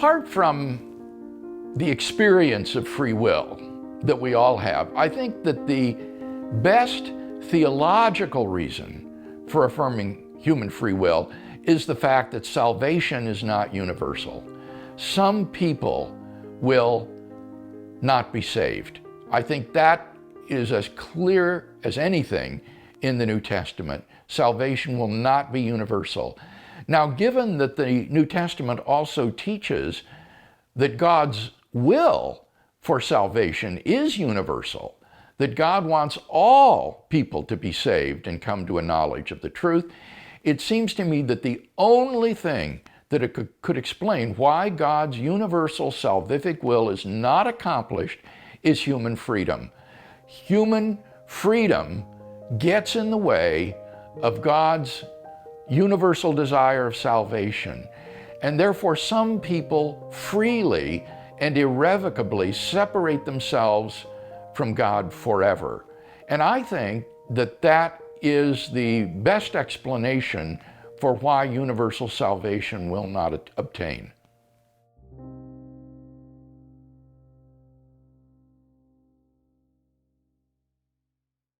apart from the experience of free will that we all have, I think that the best theological reason for affirming human free will is the fact that salvation is not universal. Some people will not be saved. I think that is as clear as anything in the New Testament. Salvation will not be universal. Now, given that the New Testament also teaches that God's will for salvation is universal, that God wants all people to be saved and come to a knowledge of the truth, it seems to me that the only thing that it could explain why God's universal salvific will is not accomplished is human freedom. Human freedom gets in the way of God's universal desire of salvation, and therefore some people freely and irrevocably separate themselves from God forever. And I think that that is the best explanation for why universal salvation will not obtain.